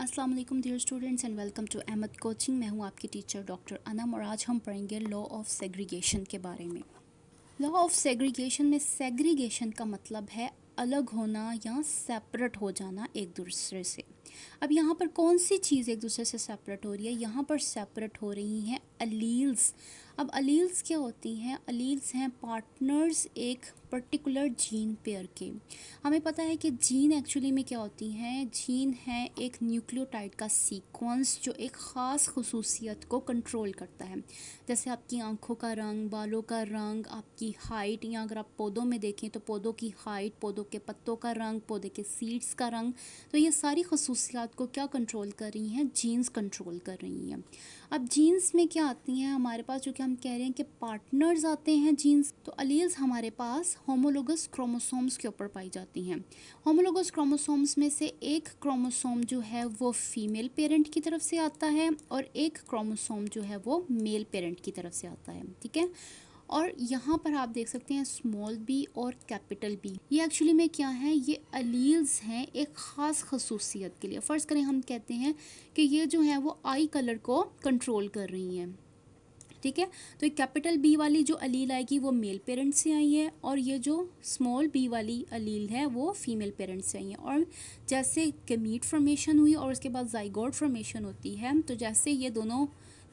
अस्सलाम वालेकुम dear students and welcome to Ahmad coaching. मैं हूं आपकी टीचर डॉक्टर अनम और आज हम पढ़ेंगे लॉ ऑफ सेग्रीगेशन के बारे में। लॉ ऑफ सेग्रीगेशन में सेग्रीगेशन का मतलब है अलग होना या सेपरेट हो जाना एक दूसरे से। अब यहाँ पर कौन सी चीज़ एक दूसरे से सेपरेट हो रही है? यहाँ पर सेपरेट हो रही हैं अलील्स। अब अलील्स क्या होती हैं? अलील्स हैं पार्टनर्स एक पर्टिकुलर जीन पेयर के। हमें पता है कि जीन एक्चुअली में क्या होती हैं? जीन है एक न्यूक्लियोटाइड का सीक्वेंस जो एक ख़ास खसूसियत को कंट्रोल करता है। जैसे आपकी आंखों का रंग, बालों का रंग, आपकी हाइट, या अगर आप पौधों में देखें तो पौधों की हाइट, पौधों के पत्तों का रंग, पौधे के सीड्स का रंग, तो ये सारी खसूसियात को क्या कंट्रोल कर रही हैं? जीन्स कंट्रोल कर रही हैं। अब जीन्स में क्या आती हैं हमारे पास, जो कि हम कह रहे हैं कि पार्टनर्स आते हैं जीन्स। तो अलील्स हमारे पास होमोलोगस क्रोमोसोम्स के ऊपर पाई जाती हैं। होमोलोगस क्रोमोसोम्स में से एक क्रोमोसोम जो है वो फीमेल पेरेंट की तरफ से आता है और एक क्रोमोसोम जो है वो मेल पेरेंट की तरफ से आता है। ठीक है। और यहाँ पर आप देख सकते हैं स्मॉल बी और कैपिटल बी, ये एक्चुअली में क्या है? ये अलील्स हैं एक ख़ास खसूसियत के लिए। फ़र्ज़ करें हम कहते हैं कि ये जो है वो आई कलर को कंट्रोल कर रही हैं। ठीक है। तो एक कैपिटल बी वाली जो अलील आएगी वो मेल पेरेंट से आई है और ये जो स्मॉल बी वाली अलील है वो फीमेल पेरेंट से आई है। और जैसे गमीट फॉर्मेशन हुई और उसके बाद जाइगोट फॉर्मेशन होती है, तो जैसे ये दोनों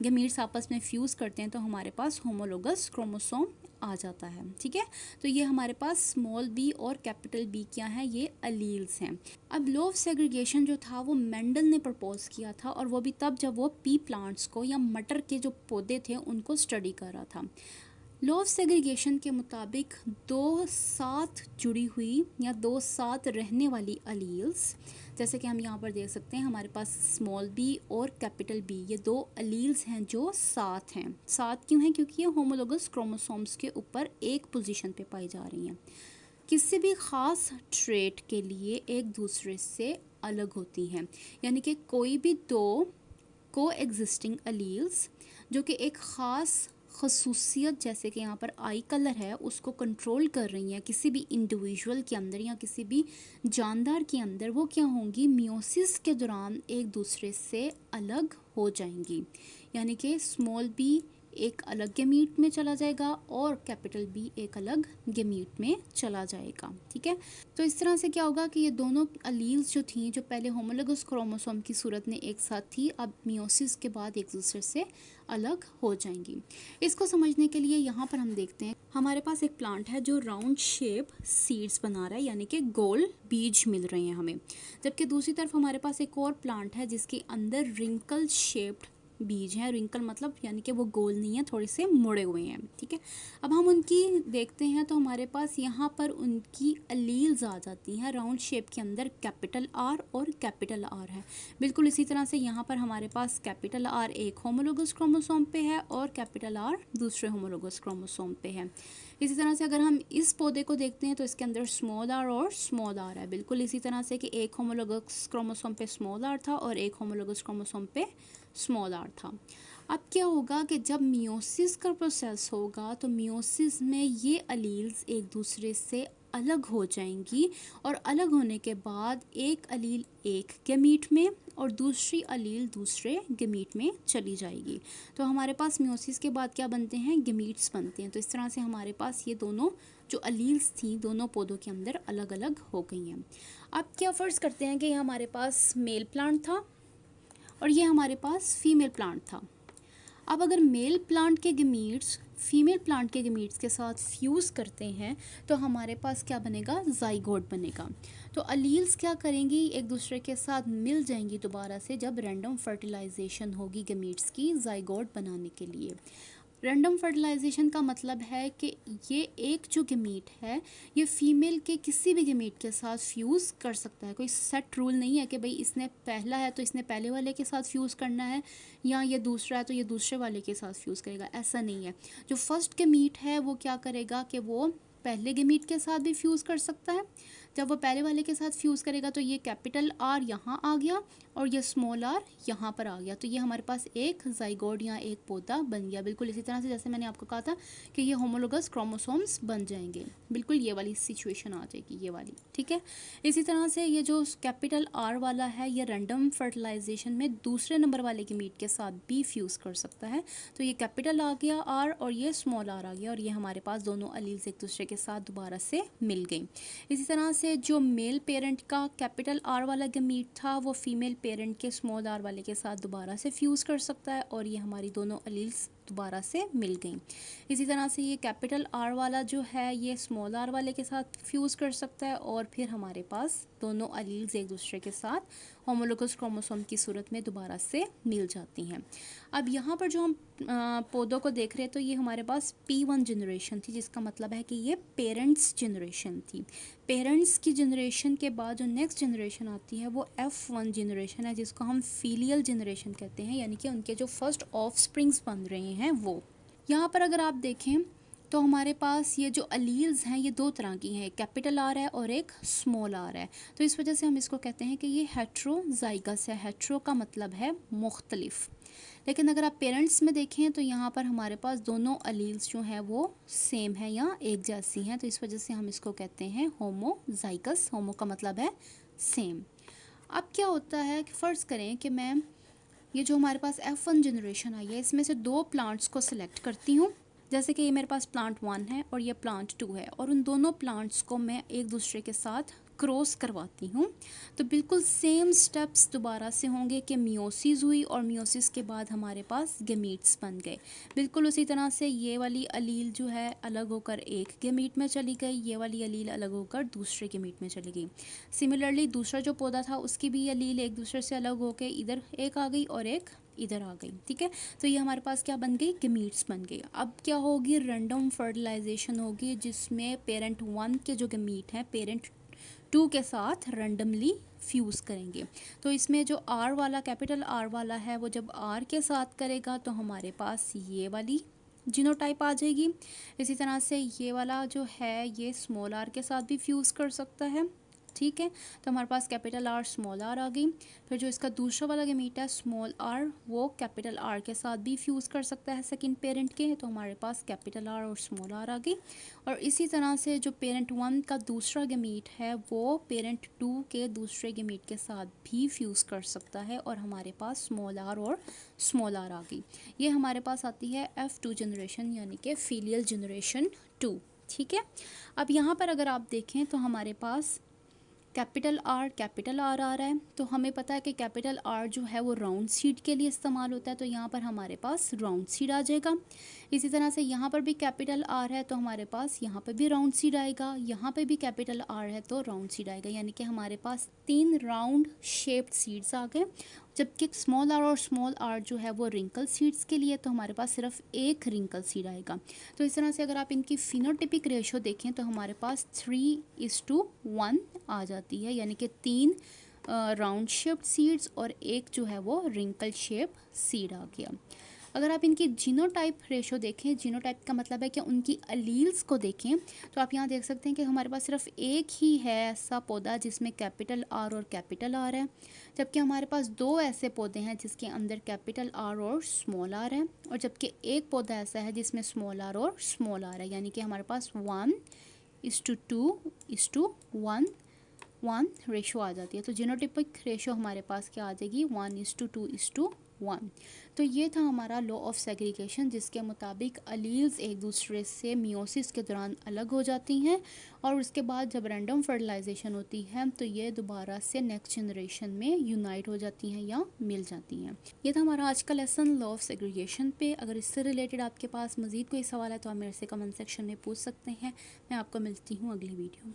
गमीट्स आपस में फ्यूज़ करते हैं तो हमारे पास होमोलोगस क्रोमोसोम आ जाता है। ठीक है। तो ये हमारे पास स्मॉल बी और कैपिटल बी क्या है? ये अलील्स हैं। अब लॉ ऑफ सेग्रीगेशन जो था वो मेंडल ने प्रपोज किया था और वो भी तब जब वो पी प्लांट्स को या मटर के जो पौधे थे उनको स्टडी कर रहा था। लॉ ऑफ सेग्रीगेशन के मुताबिक दो साथ जुड़ी हुई या दो साथ रहने वाली अलील्स, जैसे कि हम यहाँ पर देख सकते हैं हमारे पास स्मॉल बी और कैपिटल बी, ये दो अलील्स हैं जो साथ हैं। साथ क्यों हैं? क्योंकि ये होमोलोगस क्रोमोसोम्स के ऊपर एक पोजीशन पे पाई जा रही हैं। किसी भी ख़ास ट्रेट के लिए एक दूसरे से अलग होती हैं, यानी कि कोई भी दो को एग्जिस्टिंग अलील्स जो कि एक ख़ास खसूसियत, जैसे कि यहाँ पर आई कलर है, उसको कंट्रोल कर रही हैं किसी भी इंडिविजुअल के अंदर या किसी भी जानदार के अंदर, वो क्या होंगी? मियोसिस के दौरान एक दूसरे से अलग हो जाएंगी। यानी कि स्मॉल बी एक अलग गमीट में चला जाएगा और कैपिटल बी एक अलग गमीट में चला जाएगा। ठीक है। तो इस तरह से क्या होगा कि ये दोनों अलील्स जो थी, जो पहले होमोलोगस क्रोमोसोम की सूरत में एक साथ थी, अब मियोसिस के बाद एक दूसरे से अलग हो जाएंगी। इसको समझने के लिए यहाँ पर हम देखते हैं हमारे पास एक प्लांट है जो राउंड शेप सीड्स बना रहा है, यानी कि गोल बीज मिल रहे हैं हमें। जबकि दूसरी तरफ हमारे पास एक और प्लांट है जिसके अंदर रिंकल शेप्ड बीज हैं। रिंकल मतलब यानी कि वो गोल नहीं है, थोड़े से मुड़े हुए हैं। ठीक है। अब हम उनकी देखते हैं तो हमारे पास यहाँ पर उनकी अलील्स आ जाती हैं। राउंड शेप के अंदर कैपिटल आर और कैपिटल आर है। बिल्कुल इसी तरह से यहाँ पर हमारे पास कैपिटल आर एक होमोलोगस क्रोमोसोम पे है और कैपिटल आर दूसरे होमोलोगस क्रोमोसोम पे है। इसी तरह से अगर हम इस पौधे को देखते हैं तो इसके अंदर स्मॉल आर और स्मॉल आर है। बिल्कुल इसी तरह से कि एक होमोलोगस क्रोमोसोम पे स्मॉल आर था और एक होमोलोगस क्रोमोसोम पे स्मॉल आर था। अब क्या होगा कि जब मियोसिस का प्रोसेस होगा तो मियोसिस में ये अलील्स एक दूसरे से अलग हो जाएंगी और अलग होने के बाद एक अलील एक गमीट में और दूसरी अलील दूसरे गमीट में चली जाएगी। तो हमारे पास मियोसिस के बाद क्या बनते हैं? गमीट्स बनते हैं। तो इस तरह से हमारे पास ये दोनों जो अलील्स थी दोनों पौधों के अंदर अलग अलग हो गई हैं। अब क्या फ़र्ज़ करते हैं कि ये हमारे पास मेल प्लांट था और ये हमारे पास फीमेल प्लांट था। अब अगर मेल प्लांट के गमीट्स फीमेल प्लांट के गमीट्स के साथ फ्यूज़ करते हैं तो हमारे पास क्या बनेगा? जाइगोट बनेगा। तो अलील्स क्या करेंगी? एक दूसरे के साथ मिल जाएंगी दोबारा से जब रैंडम फर्टिलाइजेशन होगी गमीट्स की जाइगोट बनाने के लिए। रैंडम फर्टिलाइजेशन का मतलब है कि ये एक जो गमीट है ये फीमेल के किसी भी गमीट के साथ फ्यूज़ कर सकता है। कोई सेट रूल नहीं है कि भाई इसने पहला है तो इसने पहले वाले के साथ फ्यूज़ करना है, या ये दूसरा है तो ये दूसरे वाले के साथ फ्यूज़ करेगा, ऐसा नहीं है। जो फर्स्ट गमीट है वो क्या करेगा कि वो पहले गमीट के साथ भी फ्यूज़ कर सकता है, जब वो पहले वाले के साथ फ्यूज़ करेगा तो ये कैपिटल आर यहाँ आ गया और ये स्मॉल आर यहाँ पर आ गया, तो ये हमारे पास एक जाइगोट या एक पौधा बन गया। बिल्कुल इसी तरह से जैसे मैंने आपको कहा था कि ये होमोलोगस क्रोमोसोम्स बन जाएंगे, बिल्कुल ये वाली सिचुएशन आ जाएगी, ये वाली, ठीक है। इसी तरह से ये जो कैपिटल आर वाला है ये रैंडम फर्टिलाइजेशन में दूसरे नंबर वाले के मीट के साथ भी फ्यूज़ कर सकता है। तो ये कैपिटल आ गया आर और ये स्मॉल आर आ गया और ये हमारे पास दोनों अलील्स एक दूसरे के साथ दोबारा से मिल गई। इसी तरह से जो मेल पेरेंट का कैपिटल आर वाला गमीट था वो फीमेल पेरेंट के स्मॉल आर वाले के साथ दोबारा से फ्यूज़ कर सकता है और ये हमारी दोनों अलील्स दोबारा से मिल गई। इसी तरह से ये कैपिटल आर वाला जो है ये स्मॉल आर वाले के साथ फ्यूज़ कर सकता है और फिर हमारे पास दोनों अलील्स एक दूसरे के साथ होमोलोगस क्रोमोसोम की सूरत में दोबारा से मिल जाती हैं। अब यहाँ पर जो हम पौधों को देख रहे हैं तो ये हमारे पास P1 जनरेशन थी, जिसका मतलब है कि ये पेरेंट्स जनरेशन थी। पेरेंट्स की जनरेशन के बाद जो नेक्स्ट जनरेशन आती है वो F1 जनरेशन है, जिसको हम फीलियल जनरेशन कहते हैं, यानी कि उनके जो फर्स्ट ऑफस्प्रिंग्स बन रहे हैं वो। यहाँ पर अगर आप देखें तो हमारे पास ये जो अलील्स हैं ये दो तरह की हैं, एक कैपिटल आर है और एक स्मॉल आर है। तो इस वजह से हम इसको कहते हैं कि ये हेट्रोजाइगस है। हेट्रो का मतलब है मुख्तलिफ। लेकिन अगर आप पेरेंट्स में देखें तो यहाँ पर हमारे पास दोनों अलील्स जो हैं वो सेम है या एक जैसी हैं, तो इस वजह से हम इसको कहते हैं होमोजाइगस। होमो का मतलब है सेम। अब क्या होता है कि फ़र्ज़ करें कि मैं ये जो हमारे पास F1 जनरेशन आई है इसमें से दो प्लांट्स को सिलेक्ट करती हूँ, जैसे कि ये मेरे पास प्लांट 1 है और ये प्लांट 2 है, और उन दोनों प्लांट्स को मैं एक दूसरे के साथ क्रॉस करवाती हूँ। तो बिल्कुल सेम स्टेप्स दोबारा से होंगे कि मियोसिस हुई और मियोसिस के बाद हमारे पास गमीट्स बन गए। बिल्कुल उसी तरह से ये वाली अलील जो है अलग होकर एक गमीट में चली गई, ये वाली अलील अलग होकर दूसरे गमीट में चली गई। सिमिलरली दूसरा जो पौधा था उसकी भी अलील एक दूसरे से अलग होकर इधर एक आ गई और एक इधर आ गई, ठीक है। तो ये हमारे पास क्या बन गई, गमीट्स बन गई। अब क्या होगी, रैंडम फर्टिलाइजेशन होगी जिसमें पेरेंट 1 के जो गमीट हैं पेरेंट 2 के साथ रैंडमली फ्यूज़ करेंगे। तो इसमें जो आर वाला कैपिटल आर वाला है वो जब आर के साथ करेगा तो हमारे पास ये वाली जीनोटाइप आ जाएगी। इसी तरह से ये वाला जो है ये स्मॉल आर के साथ भी फ्यूज़ कर सकता है, ठीक है। तो हमारे पास कैपिटल आर स्मॉल आर आ गई। फिर जो इसका दूसरा वाला गमीट है स्मॉल आर वो कैपिटल आर के साथ भी फ्यूज़ कर सकता है सेकंड पेरेंट के, तो हमारे पास कैपिटल आर और स्मॉल आर आ गई। और इसी तरह से जो पेरेंट 1 का दूसरा गमीट है वो पेरेंट 2 के दूसरे गमीट के साथ भी फ्यूज़ कर सकता है और हमारे पास स्मॉल आर और स्मॉल आर आ गई। ये हमारे पास आती है F2 जनरेशन यानी कि फीलियल जनरेशन 2, ठीक है। अब यहाँ पर अगर आप देखें तो हमारे पास कैपिटल आर आ रहा है, तो हमें पता है कि कैपिटल आर जो है वो राउंड सीड के लिए इस्तेमाल होता है, तो यहाँ पर हमारे पास राउंड सीड आ जाएगा। इसी तरह से यहाँ पर भी कैपिटल आर है तो हमारे पास यहाँ पर भी राउंड सीड आएगा, यहाँ पे भी कैपिटल आर है तो राउंड सीड आएगा, यानी कि हमारे पास 3 राउंड शेप्ड सीड्स आ गए। जबकि स्मॉल आर और स्मॉल आर जो है वो रिंकल सीड्स के लिए, तो हमारे पास सिर्फ एक रिंकल सीड आएगा। तो इस तरह से अगर आप इनकी फिनोटिपिक रेशो देखें तो हमारे पास 3:1 आ जाती है, यानी कि 3 राउंड शेप्ड सीड्स और एक जो है वो रिंकल शेप सीड आ गया। अगर आप इनकी जीनोटाइप रेशो देखें, जीनोटाइप का मतलब है कि उनकी अलील्स को देखें, तो आप यहाँ देख सकते हैं कि हमारे पास सिर्फ एक ही है ऐसा पौधा जिसमें कैपिटल आर और कैपिटल आर है, जबकि हमारे पास 2 ऐसे पौधे हैं जिसके अंदर कैपिटल आर और स्मॉल आर है, और जबकि एक पौधा ऐसा है जिसमें स्मॉल आर और स्मॉल आर है, यानी कि हमारे पास 1:2:1 रेशो आ जाती है। तो जीनोटिपिक रेशो हमारे पास क्या आ जाएगी, 1:2:1। तो ये था हमारा लॉ ऑफ सेग्रीगेशन, जिसके मुताबिक अलील्स एक दूसरे से मियोसिस के दौरान अलग हो जाती हैं और उसके बाद जब रैंडम फर्टिलाइजेशन होती है तो ये दोबारा से नेक्स्ट जनरेशन में यूनाइट हो जाती हैं या मिल जाती हैं। ये था हमारा आज का लेसन लॉ ऑफ सेग्रीगेशन पे। अगर इससे रिलेटेड आपके पास मज़ीद कोई सवाल है तो आप मेरे से कमेंट सेक्शन में पूछ सकते हैं। मैं आपको मिलती हूँ अगली वीडियो में।